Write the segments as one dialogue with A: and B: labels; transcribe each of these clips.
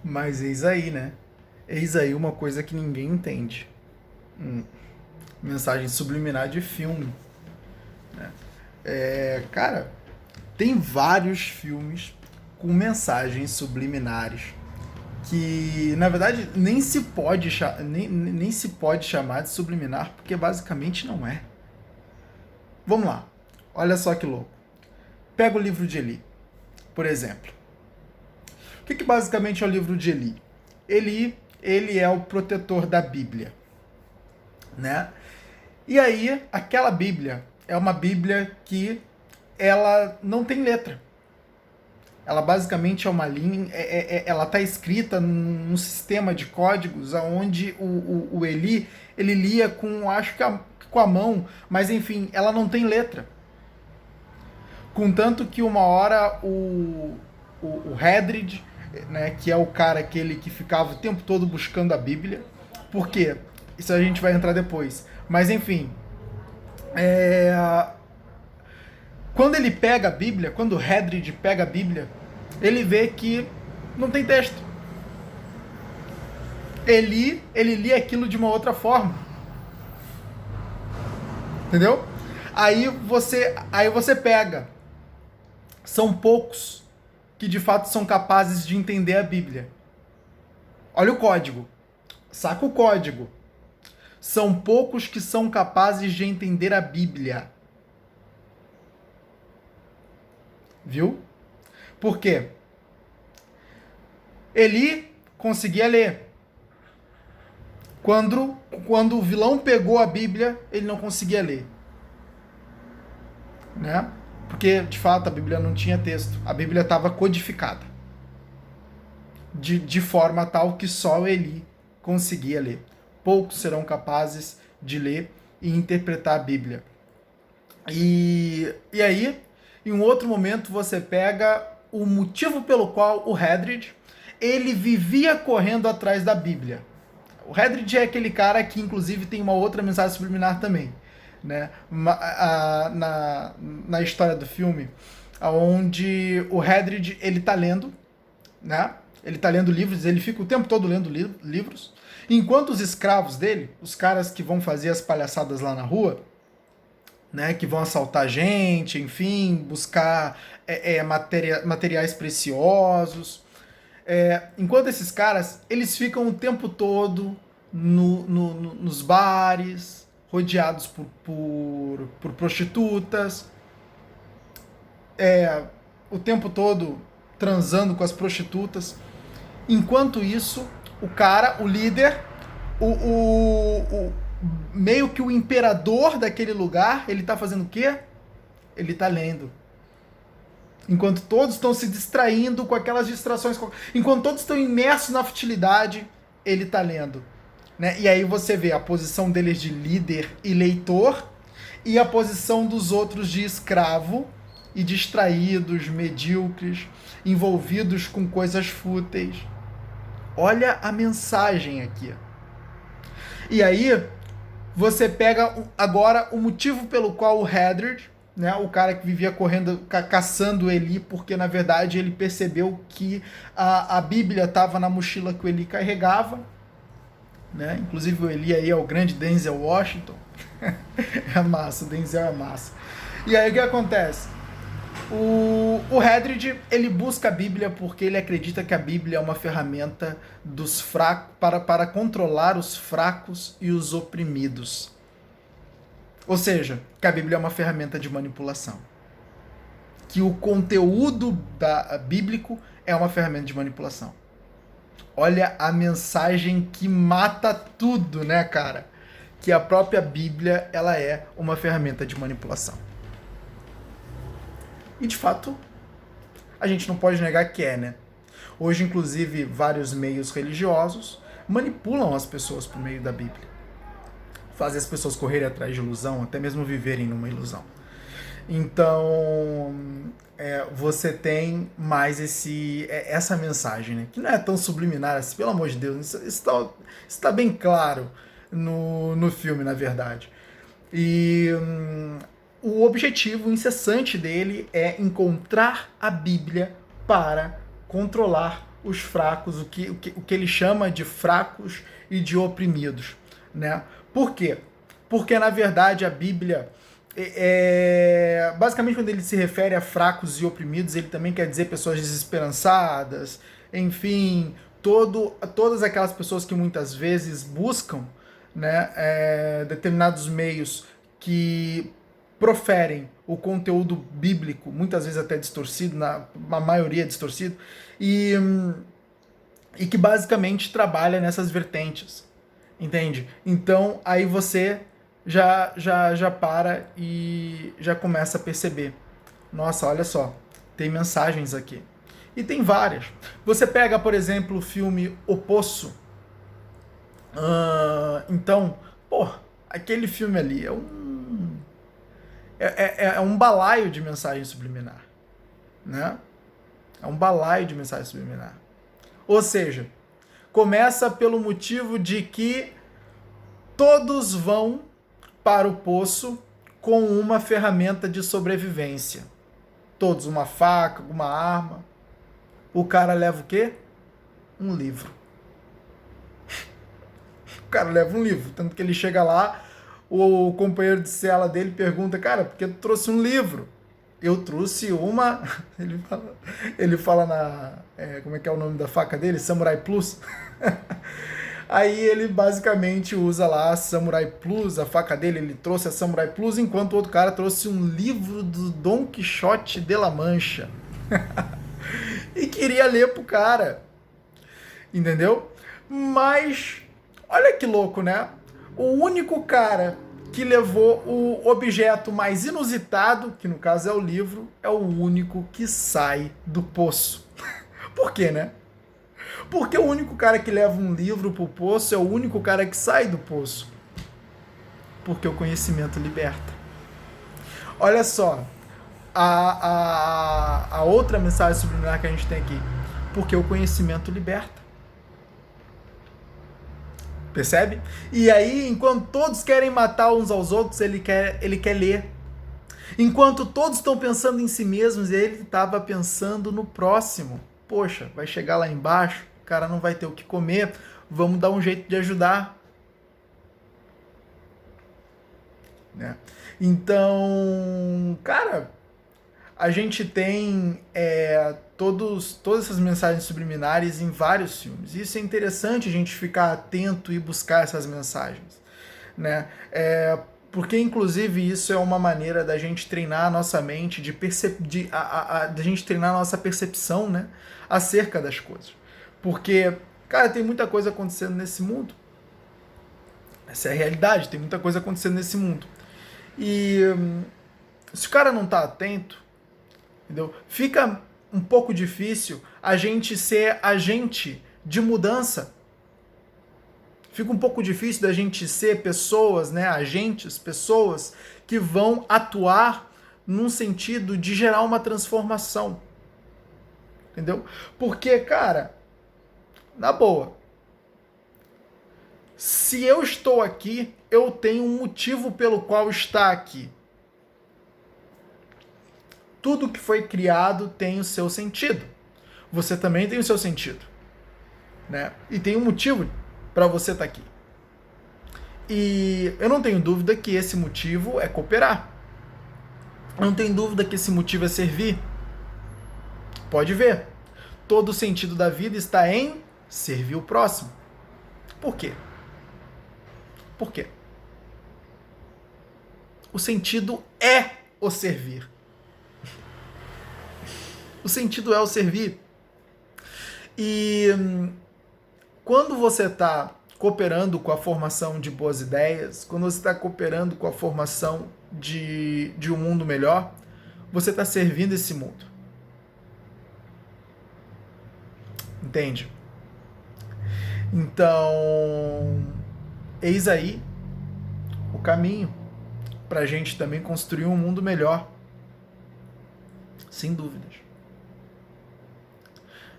A: Mas eis aí, né? Eis aí uma coisa que ninguém entende. Mensagem subliminar de filme. Cara, tem vários filmes com mensagens subliminares que, na verdade, nem se pode chamar de subliminar, porque basicamente não é. Vamos lá. Olha só que louco. Pega o livro de Eli, por exemplo. O que basicamente é o livro de Eli? Ele é o protetor da Bíblia, né? E aí, aquela Bíblia é uma Bíblia que ela não tem letra. Ela basicamente é uma linha, ela está escrita num sistema de códigos onde o Eli ele lia com, acho que com a mão, mas enfim, ela não tem letra. Contanto que uma hora o Hedrid, né, que é o cara aquele que ficava o tempo todo buscando a Bíblia, por quê? Isso a gente vai entrar depois. Mas enfim, quando ele pega a Bíblia, quando o Hedrid pega a Bíblia, ele vê que não tem texto. Ele lia aquilo de uma outra forma. Entendeu? Aí você pega. São poucos que de fato são capazes de entender a Bíblia. Olha o código. Saca o código. São poucos que são capazes de entender a Bíblia. Viu? Por quê? Eli conseguia ler. Quando o vilão pegou a Bíblia, ele não conseguia ler. Né? Porque, de fato, a Bíblia não tinha texto. A Bíblia estava codificada. De forma tal que só Eli conseguia ler. Poucos serão capazes de ler e interpretar a Bíblia. E aí, em um outro momento, você pega o motivo pelo qual o Hedrid ele vivia correndo atrás da Bíblia. O Hedrid é aquele cara que, inclusive, tem uma outra mensagem subliminar também. Né? Na história do filme, onde o Hedrid ele tá lendo, né? Ele tá lendo livros, ele fica o tempo todo lendo livros, enquanto os escravos dele, os caras que vão fazer as palhaçadas lá na rua, né, que vão assaltar gente, enfim, buscar materiais preciosos. Enquanto esses caras, eles ficam o tempo todo nos bares, rodeados por prostitutas, o tempo todo transando com as prostitutas. Enquanto isso, o cara, o líder, meio que o imperador daquele lugar, ele tá fazendo o quê? Ele tá lendo. Enquanto todos estão se distraindo com aquelas distrações, enquanto todos estão imersos na futilidade, ele tá lendo. Né? E aí você vê a posição deles de líder e leitor e a posição dos outros de escravo e distraídos, medíocres, envolvidos com coisas fúteis. Olha a mensagem aqui. E aí você pega agora o motivo pelo qual o Hedrid, né, o cara que vivia correndo, caçando Eli, porque na verdade ele percebeu que a Bíblia estava na mochila que o Eli carregava. Né? Inclusive o Eli aí é o grande Denzel Washington. É massa, o Denzel é massa. E aí o que acontece? O Hedrid, ele busca a Bíblia porque ele acredita que a Bíblia é uma ferramenta dos fracos para controlar os fracos e os oprimidos. Ou seja, que a Bíblia é uma ferramenta de manipulação. Que o conteúdo bíblico é uma ferramenta de manipulação. Olha a mensagem que mata tudo, né, cara? Que a própria Bíblia, ela é uma ferramenta de manipulação. E de fato, a gente não pode negar que é, né? Hoje, inclusive, vários meios religiosos manipulam as pessoas por meio da Bíblia. Fazem as pessoas correrem atrás de ilusão, até mesmo viverem numa ilusão. Então, você tem mais essa mensagem, né? Que não é tão subliminar assim, pelo amor de Deus. Isso tá bem claro no filme, na verdade. E o objetivo incessante dele é encontrar a Bíblia para controlar os fracos, o que ele chama de fracos e de oprimidos, né? Por quê? Porque, na verdade, a Bíblia, basicamente, quando ele se refere a fracos e oprimidos, ele também quer dizer pessoas desesperançadas, enfim, todas aquelas pessoas que muitas vezes buscam, né, determinados meios que proferem o conteúdo bíblico, muitas vezes até distorcido, na maioria distorcido, e que basicamente trabalha nessas vertentes, entende? Então aí você já para e já começa a perceber, nossa, olha só, tem mensagens aqui. E tem várias. Você pega, por exemplo, o filme O Poço. Então, pô, aquele filme ali é um balaio de mensagem subliminar, né? É um balaio de mensagem subliminar. Ou seja, começa pelo motivo de que todos vão para o poço com uma ferramenta de sobrevivência. Todos, uma faca, uma arma. O cara leva o quê? Um livro. O cara leva um livro. Tanto que ele chega lá, o companheiro de cela dele pergunta, cara, por que tu trouxe um livro? Eu trouxe uma... Ele fala como é que é o nome da faca dele? Samurai Plus. Aí ele basicamente usa lá a Samurai Plus, a faca dele, ele trouxe a Samurai Plus, enquanto o outro cara trouxe um livro do Dom Quixote de La Mancha. E queria ler pro cara. Entendeu? Mas, olha que louco, né? O único cara que levou o objeto mais inusitado, que no caso é o livro, é o único que sai do poço. Por quê, né? Porque o único cara que leva um livro pro poço é o único cara que sai do poço. Porque o conhecimento liberta. Olha só, a outra mensagem subliminar que a gente tem aqui. Porque o conhecimento liberta. Percebe? E aí, enquanto todos querem matar uns aos outros, ele quer ler. Enquanto todos estão pensando em si mesmos, ele estava pensando no próximo. Poxa, vai chegar lá embaixo, o cara não vai ter o que comer, vamos dar um jeito de ajudar. Né? Então, cara, a gente tem todas essas mensagens subliminares em vários filmes. Isso é interessante a gente ficar atento e buscar essas mensagens, né? Porque, inclusive, isso é uma maneira da gente treinar a nossa mente, da gente treinar a nossa percepção, né? Acerca das coisas. Porque, cara, tem muita coisa acontecendo nesse mundo. Essa é a realidade, tem muita coisa acontecendo nesse mundo. E se o cara não tá atento, entendeu? Fica um pouco difícil a gente ser agente de mudança. Fica um pouco difícil da gente ser pessoas, né, agentes, pessoas que vão atuar num sentido de gerar uma transformação. Entendeu? Porque, cara, na boa, se eu estou aqui, eu tenho um motivo pelo qual estar aqui. Tudo que foi criado tem o seu sentido. Você também tem o seu sentido, né? E tem um motivo para você estar aqui. E eu não tenho dúvida que esse motivo é cooperar. Eu não tenho dúvida que esse motivo é servir. Pode ver. Todo o sentido da vida está em servir o próximo. Por quê? Por quê? O sentido é o servir. O sentido é o servir. E quando você está cooperando com a formação de boas ideias, quando você está cooperando com a formação de um mundo melhor, você está servindo esse mundo. Entende? Então, eis aí o caminho para a gente também construir um mundo melhor. Sem dúvidas.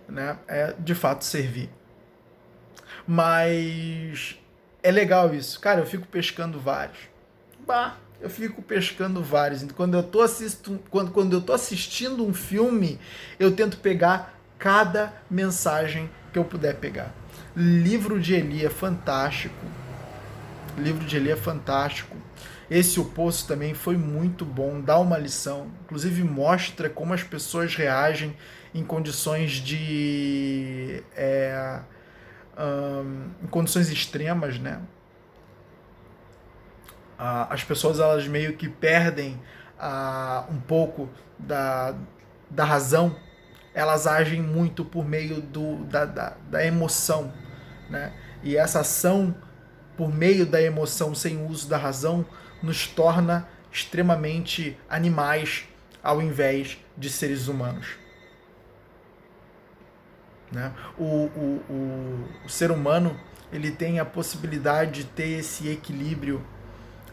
A: Né? É de fato servir. Mas é legal isso. Cara, eu fico pescando vários. Eu fico pescando vários. Quando eu tô assistindo um filme, eu tento pegar cada mensagem que eu puder pegar. Livro de Eli é fantástico. Livro de Eli é fantástico. Esse O Poço também foi muito bom, dá uma lição. Inclusive mostra como as pessoas reagem em condições de... em condições extremas, né? As pessoas, elas meio que perdem um pouco da razão. Elas agem muito por meio da emoção, né? E essa ação por meio da emoção, sem o uso da razão, nos torna extremamente animais ao invés de seres humanos. Né? O ser humano, ele tem a possibilidade de ter esse equilíbrio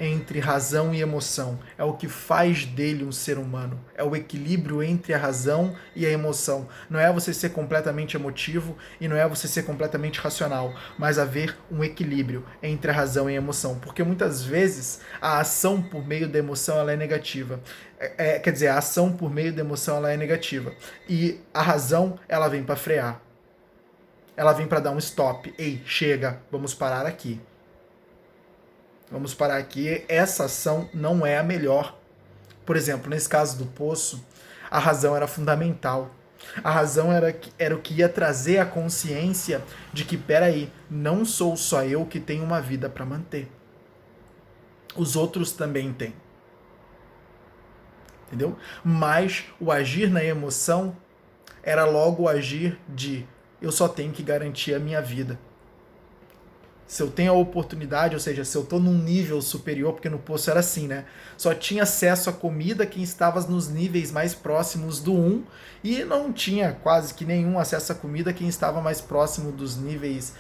A: entre razão e emoção. É o que faz dele um ser humano. É o equilíbrio entre a razão e a emoção. Não é você ser completamente emotivo e não é você ser completamente racional, mas haver um equilíbrio entre a razão e a emoção. Porque muitas vezes a ação por meio da emoção, ela é negativa. Quer dizer, a ação por meio da emoção, ela é negativa. E a razão, ela vem para frear. Ela vem para dar um stop. Ei, chega, vamos parar aqui. Vamos parar aqui, essa ação não é a melhor. Por exemplo, nesse caso do poço, a razão era fundamental. A razão era o que ia trazer a consciência de que, peraí, não sou só eu que tenho uma vida para manter. Os outros também têm. Entendeu? Mas o agir na emoção era logo o agir de eu só tenho que garantir a minha vida. Se eu tenho a oportunidade, ou seja, se eu estou num nível superior, porque no poço era assim, né? Só tinha acesso à comida quem estava nos níveis mais próximos do 1 e não tinha quase que nenhum acesso à comida quem estava mais próximo dos níveis,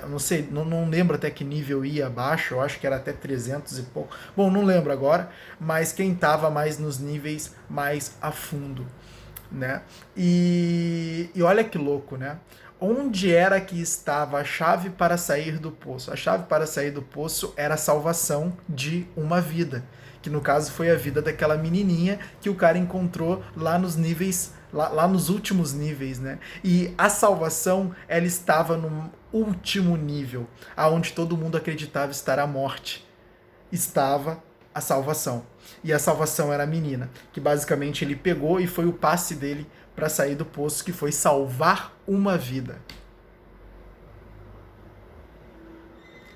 A: não sei, não lembro até que nível ia abaixo, eu acho que era até 300 e pouco. Bom, não lembro agora, mas quem estava mais nos níveis mais a fundo, né? E olha que louco, né? Onde era que estava a chave para sair do poço? A chave para sair do poço era a salvação de uma vida, que no caso foi a vida daquela menininha que o cara encontrou lá nos níveis, lá nos últimos níveis, né? E a salvação, ela estava no último nível, aonde todo mundo acreditava estar a morte. Estava a salvação. E a salvação era a menina, que basicamente ele pegou e foi o passe dele para sair do poço, que foi salvar uma vida.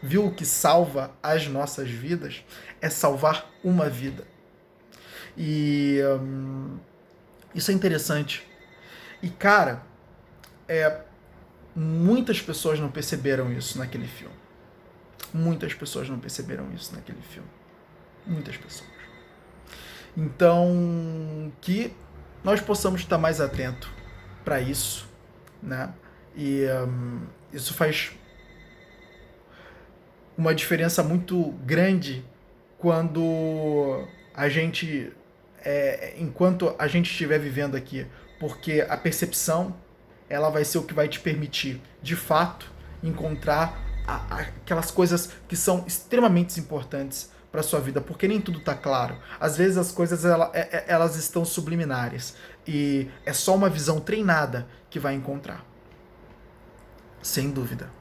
A: Viu o que salva as nossas vidas? É salvar uma vida. E isso é interessante. E, cara, muitas pessoas não perceberam isso naquele filme. Muitas pessoas não perceberam isso naquele filme. Muitas pessoas. Então, que nós possamos estar mais atentos para isso, né? E isso faz uma diferença muito grande quando a gente, enquanto a gente estiver vivendo aqui, porque a percepção, ela vai ser o que vai te permitir, de fato, encontrar aquelas coisas que são extremamente importantes para sua vida, porque nem tudo tá claro. Às vezes as coisas elas estão subliminares e é só uma visão treinada que vai encontrar. Sem dúvida.